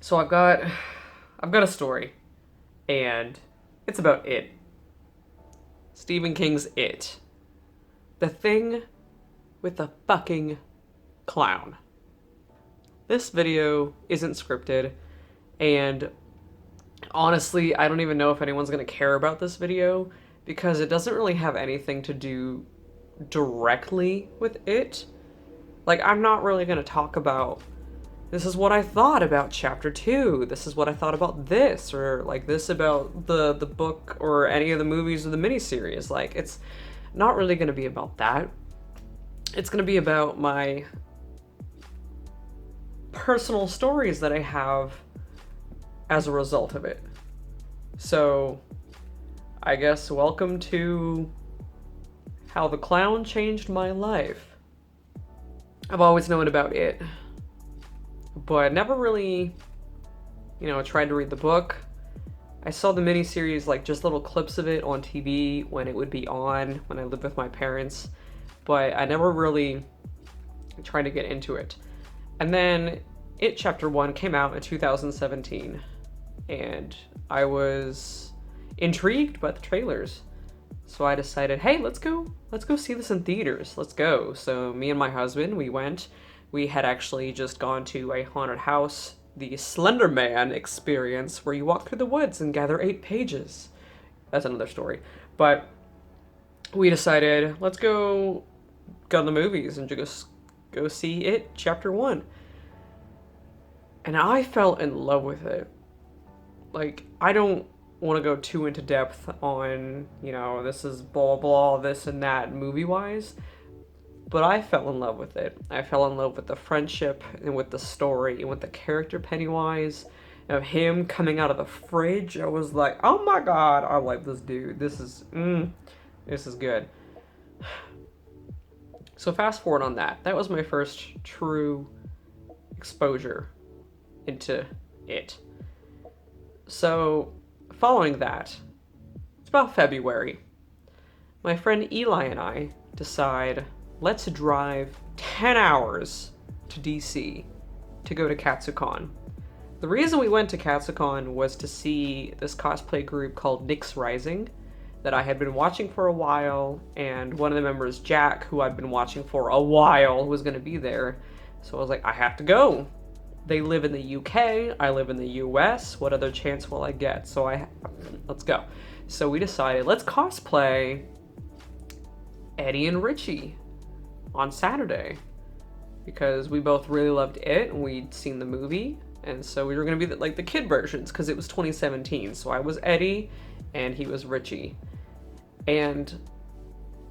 So I've got a story, and it's about It. Stephen King's It. The thing with the fucking clown. This video isn't scripted, and honestly, I don't even know if anyone's gonna care about this video because it doesn't really have anything to do directly with It. Like, I'm not really gonna talk about this is what I thought about chapter 2, this is what I thought about this, or like this about the book or any of the movies or the miniseries. Like, it's not really going to be about that. It's going to be about my personal stories that I have as a result of it. So I guess welcome to how the clown changed my life. I've always known about It, but never really, tried to read the book. I saw the miniseries, like just little clips of it on TV when it would be on when I lived with my parents, but I never really tried to get into it. And then It Chapter 1 came out in 2017, and I was intrigued by the trailers. So I decided, hey, let's go see this in theaters. Let's go. So me and my husband, we went. We had actually just gone to a haunted house, the Slender Man experience, where you walk through the woods and gather 8 pages. That's another story. But we decided, let's go to the movies and just go see It Chapter 1. And I fell in love with it. Like, I don't want to go too into depth on, this is blah, blah, this and that movie-wise. But I fell in love with it. I fell in love with the friendship and with the story and with the character Pennywise. Of him coming out of the fridge, I was like, oh my god, I like this dude. This is good. So fast forward on that. That was my first true exposure into It. So following that, it's about February. My friend Eli and I decide, let's drive 10 hours to DC to go to Katsucon. The reason we went to Katsucon was to see this cosplay group called Nyx Rising that I had been watching for a while, and one of the members, Jack, who I'd been watching for a while, was going to be there. So I was like, I have to go. They live in the UK, I live in the US, what other chance will I get? So let's go. So we decided, let's cosplay Eddie and Richie on Saturday, because we both really loved It and we'd seen the movie, and so we were going to be like the kid versions because it was 2017. So I was Eddie and he was Richie. And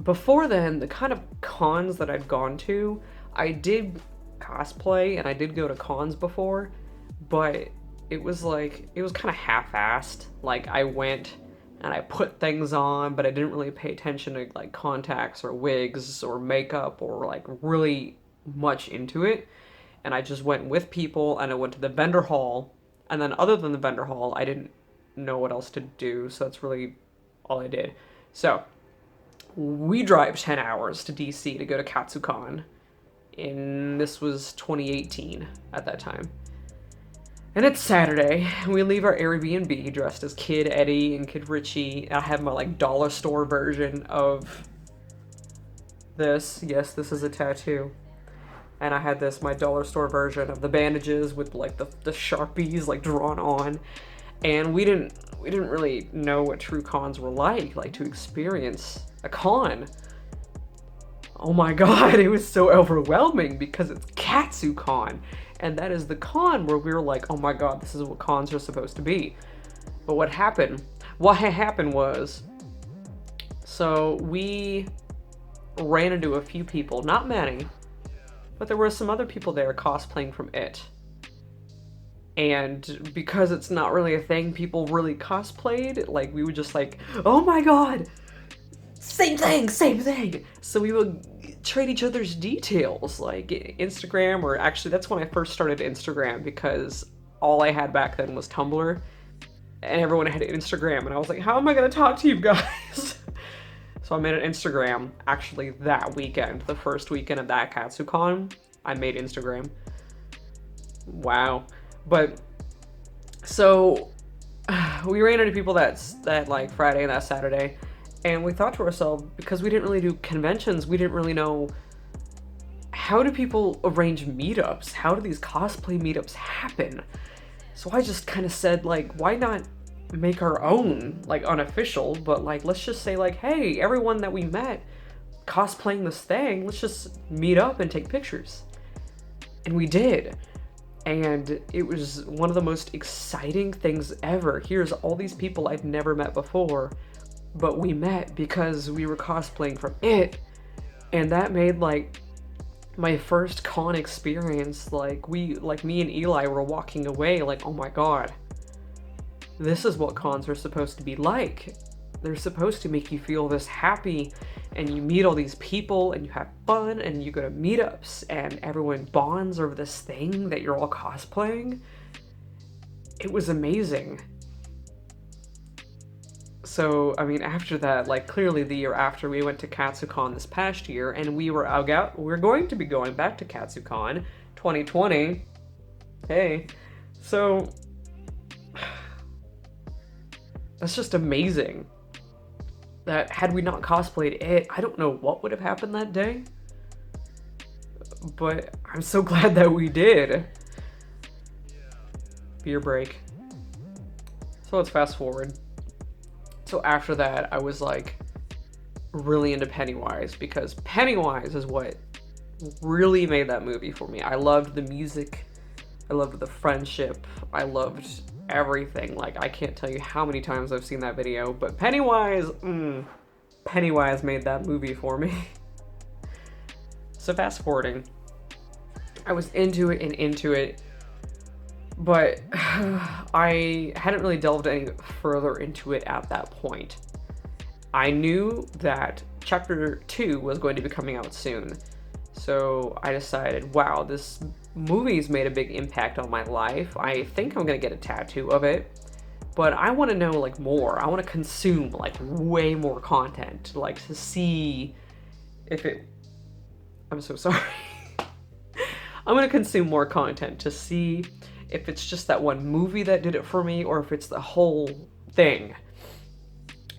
before then, the kind of cons that I'd gone to, I did cosplay and I did go to cons before, but it was kind of half-assed. Like, I went and I put things on, but I didn't really pay attention to like contacts or wigs or makeup or like really much into it. And I just went with people and I went to the vendor hall. And then other than the vendor hall, I didn't know what else to do. So that's really all I did. So we drive 10 hours to DC to go to Katsucon. And this was 2018 at that time. And it's Saturday, and we leave our Airbnb dressed as Kid Eddie and Kid Richie. I have my like dollar store version of this. Yes, this is a tattoo. And I had my dollar store version of the bandages with like the Sharpies like drawn on. And we didn't really know what true cons were like to experience a con. Oh my god, it was so overwhelming because it's Katsucon. And that is the con where we were like, oh my god, this is what cons are supposed to be. But what happened was, so we ran into a few people, not many, but there were some other people there cosplaying from It. And because it's not really a thing people really cosplayed, like, we would just like, oh my god, same thing. So we would trade each other's details, like Instagram, or actually that's when I first started Instagram, because all I had back then was Tumblr and everyone had Instagram, and I was like, how am I gonna talk to you guys? So I made an Instagram actually that weekend, the first weekend of that Katsucon. I made Instagram. Wow. But So we ran into people that like Friday and that Saturday, and we thought to ourselves, because we didn't really do conventions, we didn't really know, how do people arrange meetups? How do these cosplay meetups happen? So I just kind of said, like, why not make our own, like, unofficial, but like, let's just say, like, hey, everyone that we met cosplaying this thing, let's just meet up and take pictures. And we did. And it was one of the most exciting things ever. Here's all these people I've never met before, but we met because we were cosplaying from it. And that made, like, my first con experience, like, me and Eli were walking away like, oh my god, this is what cons are supposed to be like. They're supposed to make you feel this happy, and you meet all these people, and you have fun, and you go to meetups, and everyone bonds over this thing that you're all cosplaying. It was amazing. So, I mean, after that, like, clearly the year after, we went to Katsucon this past year, and we're going to be going back to Katsucon 2020. Hey. So, that's just amazing. That had we not cosplayed it, I don't know what would have happened that day. But I'm so glad that we did. Beer break. So let's fast forward. So after that, I was like really into Pennywise, because Pennywise is what really made that movie for me. I loved the music. I loved the friendship. I loved everything. Like, I can't tell you how many times I've seen that video, but Pennywise made that movie for me. So fast forwarding, I was into it, but I hadn't really delved any further into it at that point. I knew that chapter 2 was going to be coming out soon, so I decided, wow, this movie's made a big impact on my life. I think I'm gonna get a tattoo of it, but I want to know, like, more. I want to consume, like, way more content, like, to see if it... I'm so sorry. I'm gonna consume more content to see if it's just that one movie that did it for me, or if it's the whole thing.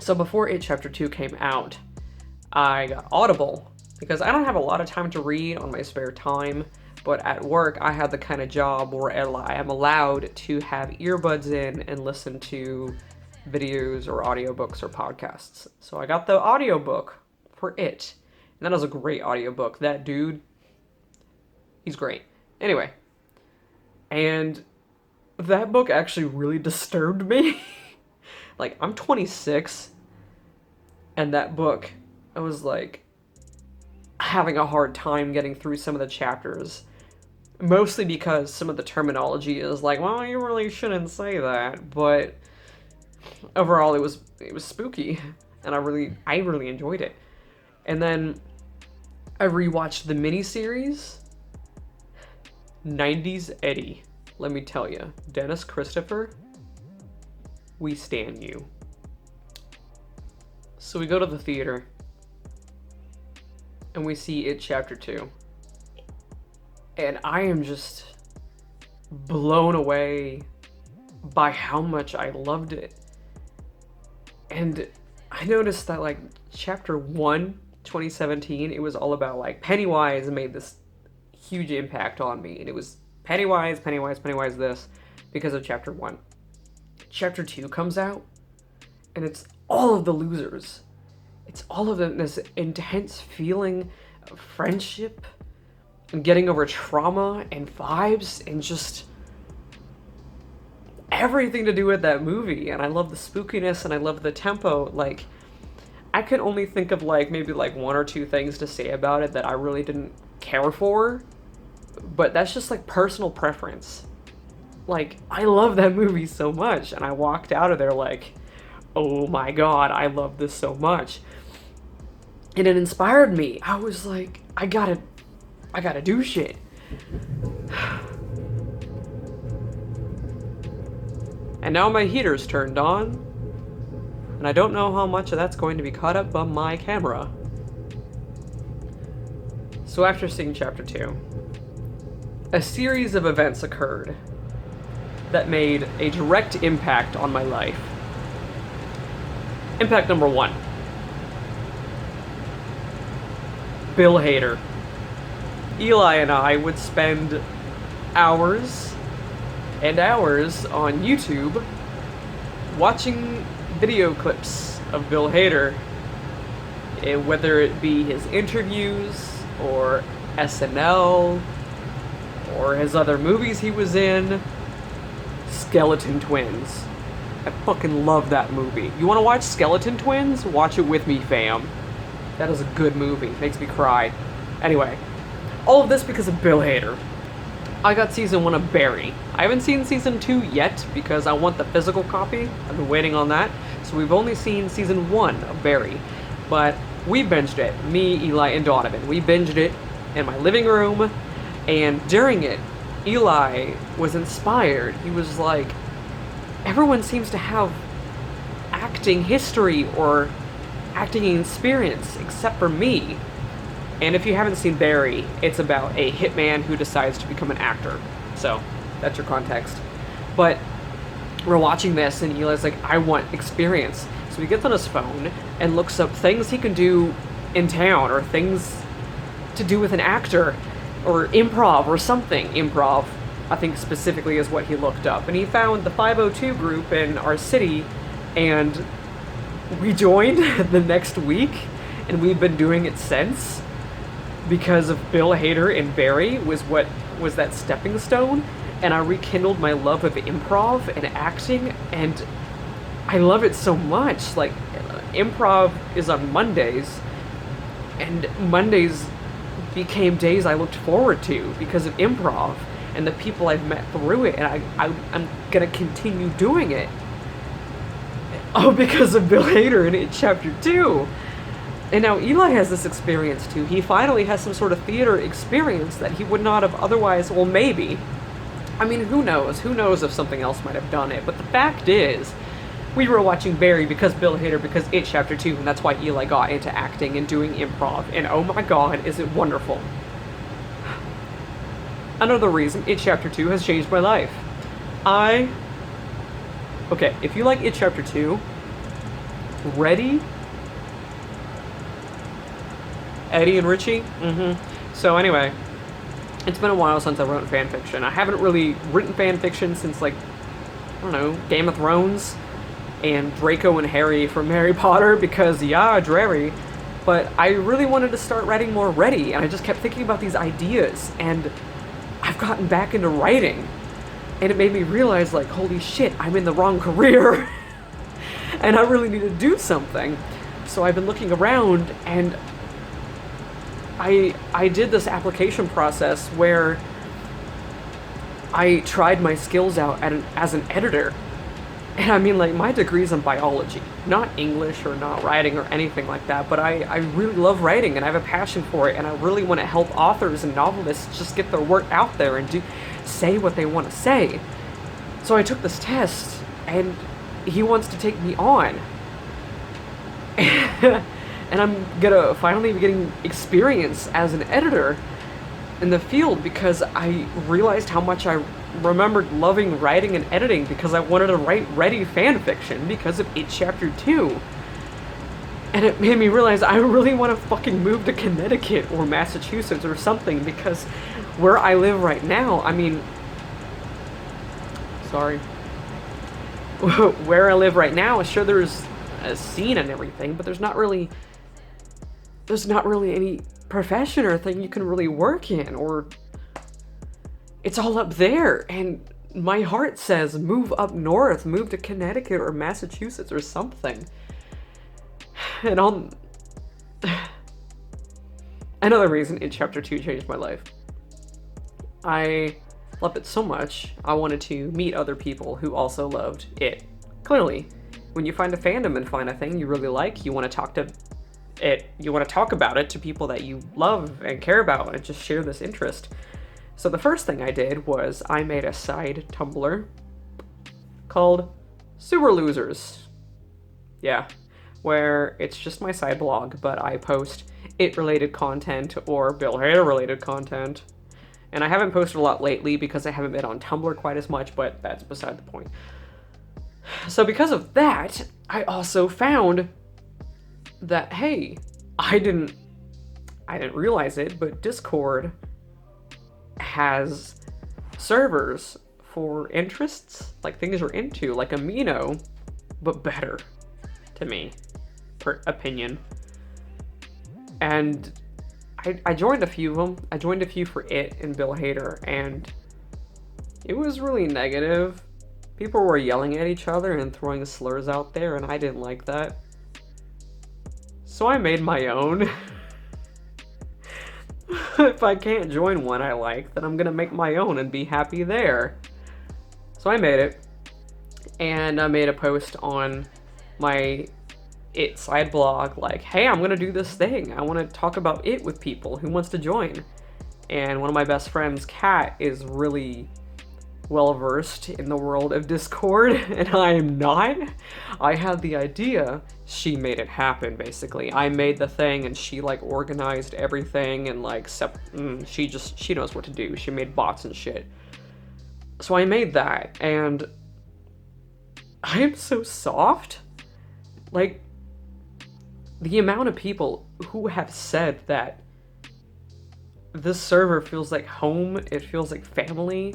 So before It Chapter 2 came out, I got Audible, because I don't have a lot of time to read on my spare time, but at work I had the kind of job where I am allowed to have earbuds in and listen to videos or audiobooks or podcasts. So I got the audiobook for It, and that was a great audiobook. That dude, he's great. Anyway, and that book actually really disturbed me. Like, I'm 26, and that book, I was like having a hard time getting through some of the chapters, mostly because some of the terminology is like, well, you really shouldn't say that, but overall it was spooky, and I really enjoyed it. And then I rewatched the miniseries 90s Eddie. Let me tell you, Dennis Christopher, we stan you. So we go to the theater, and we see It Chapter 2. And I am just blown away by how much I loved it. And I noticed that, like, Chapter 1, 2017, it was all about, like, Pennywise made this huge impact on me. And it was Pennywise this, because of Chapter 1. Chapter 2 comes out, and it's all of the losers. It's all of them, this intense feeling of friendship, and getting over trauma, and vibes, and just everything to do with that movie. And I love the spookiness, and I love the tempo. Like, I can only think of, like, maybe, like, one or two things to say about it that I really didn't care for, but that's just, like, personal preference. Like, I love that movie so much, and I walked out of there like, oh my god, I love this so much. And it inspired me. I was like, I gotta do shit. And now my heater's turned on, and I don't know how much of that's going to be caught up on my camera. So after seeing Chapter 2, a series of events occurred that made a direct impact on my life. Impact number 1. Bill Hader. Eli and I would spend hours and hours on YouTube watching video clips of Bill Hader, whether it be his interviews or SNL or his other movies he was in. Skeleton Twins. I fucking love that movie. You want to watch Skeleton Twins? Watch it with me, fam. That is a good movie. It makes me cry. Anyway, all of this because of Bill Hader. I got season 1 of Barry. I haven't seen season 2 yet because I want the physical copy. I've been waiting on that. So we've only seen season 1 of Barry. But we binged it. Me, Eli, and Donovan. We binged it in my living room. And during it, Eli was inspired. He was like, everyone seems to have acting history or acting experience except for me. And if you haven't seen Barry, it's about a hitman who decides to become an actor. So, that's your context. But we're watching this, and Eli's like, I want experience. So he gets on his phone and looks up things he can do in town, or things to do with an actor, or improv, or something. Improv, I think specifically is what he looked up. And he found the 502 group in our city, and we joined the next week, and we've been doing it since. Because of Bill Hader and Barry was that stepping stone, and I rekindled my love of improv and acting, and I love it so much. Like, improv is on Mondays, and Mondays became days I looked forward to because of improv and the people I've met through it, and I'm gonna continue doing it. Oh, because of Bill Hader in It Chapter 2. And now Eli has this experience too. He finally has some sort of theater experience that he would not have otherwise, well, maybe. I mean, who knows? Who knows if something else might have done it? But the fact is, we were watching Barry because Bill Hader, because It Chapter 2, and that's why Eli got into acting and doing improv. And oh my god, is it wonderful. Another reason It Chapter 2 has changed my life. Okay, if you like It Chapter 2, ready? Eddie and Richie? So anyway, it's been a while since I wrote fanfiction. I haven't really written fanfiction since, like, I don't know, Game of Thrones and Draco and Harry from Harry Potter, because, yeah, Drarry. But I really wanted to start writing more ready, and I just kept thinking about these ideas, and I've gotten back into writing. And it made me realize, like, holy shit, I'm in the wrong career. And I really need to do something. So I've been looking around, and I did this application process where I tried my skills out as an editor. And I mean, like, my degree's in biology, not English or not writing or anything like that, but I really love writing, and I have a passion for it, and I really want to help authors and novelists just get their work out there and say what they want to say. So I took this test, and he wants to take me on. And I'm gonna finally be getting experience as an editor in the field, because I realized how much I remembered loving writing and editing, because I wanted to write ready fan fiction because of It Chapter 2. And it made me realize I really want to fucking move to Connecticut or Massachusetts or something, because where I live right now, I mean, sorry, where I live right now, sure, there's a scene and everything, but there's not really any profession or thing you can really work in, or it's all up there. And my heart says move up north, move to Connecticut or Massachusetts or something. And another reason It Chapter 2 changed my life. I loved it so much, I wanted to meet other people who also loved it. Clearly, when you find a fandom and find a thing you really like, you want to talk about it to people that you love and care about, and just share this interest. So the first thing I did was I made a side Tumblr called Sewer Losers. Yeah, where it's just my side blog, but I post it-related content or Bill Hader-related content. And I haven't posted a lot lately because I haven't been on Tumblr quite as much, but that's beside the point. So because of that, I also found that, hey, I didn't realize it, but Discord has servers for interests, like things you're into, like Amino, but better, to me, per opinion. And I joined a few of them. I joined a few for It and Bill Hader, and it was really negative. People were yelling at each other and throwing slurs out there, and I didn't like that. So I made my own. If I can't join one I like, then I'm gonna make my own and be happy there. So I made it, and I made a post on my It side blog, like, hey, I'm gonna do this thing. I want to talk about It with people. Who wants to join? And one of my best friends, Kat, is really well versed in the world of Discord, and I am not. I had the idea, she made it happen, basically. I made the thing, and she like organized everything, and like she knows what to do. She made bots and shit. So I made that, and I am so soft. Like, the amount of people who have said that this server feels like home, it feels like family.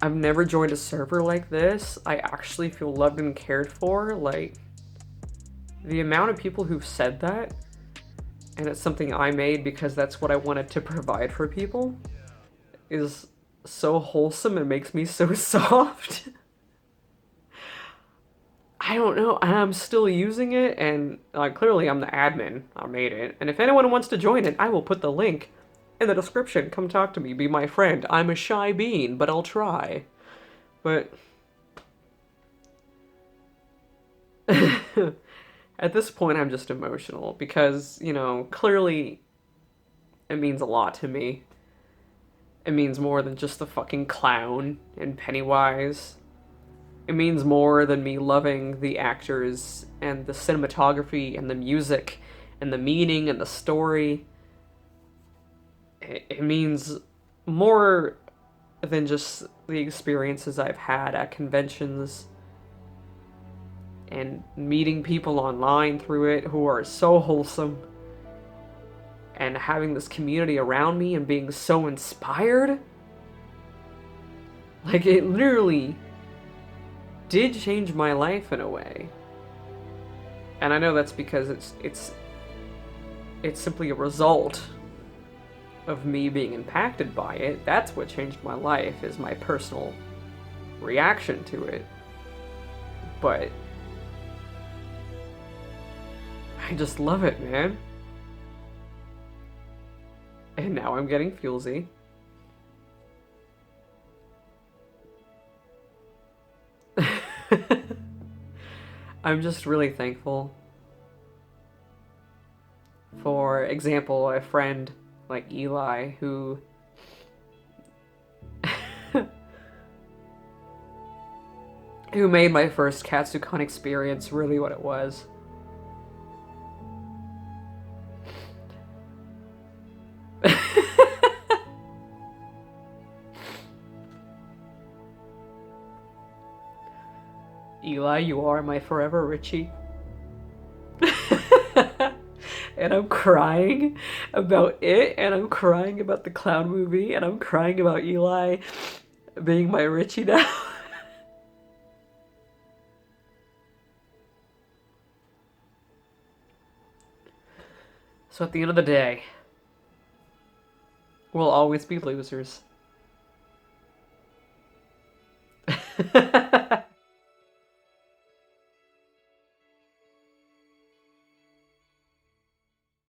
I've never joined a server like this. I actually feel loved and cared for. Like, the amount of people who've said that, and it's something I made because that's what I wanted to provide for people, is so wholesome and makes me so soft. I don't know, I'm still using it, and clearly I'm the admin. I made it. And if anyone wants to join it, I will put the link in the description. Come talk to me, be my friend. I'm a shy bean, but I'll try. But at this point, I'm just emotional because, you know, clearly it means a lot to me. It means more than just the fucking clown and Pennywise. It means more than me loving the actors and the cinematography and the music and the meaning and the story. It means more than just the experiences I've had at conventions and meeting people online through it who are so wholesome, and having this community around me and being so inspired. Like, it literally did change my life in a way. And I know that's because it's simply a result of me being impacted by it. That's what changed my life, is my personal reaction to it. But I just love it, man. And now I'm getting feelsy. I'm just really thankful. For example, a friend like Eli who who made my first Katsucon experience really what it was. Eli, you are my forever Richie. And I'm crying about it, and I'm crying about the clown movie, and I'm crying about Eli being my Richie now. So at the end of the day, we'll always be losers.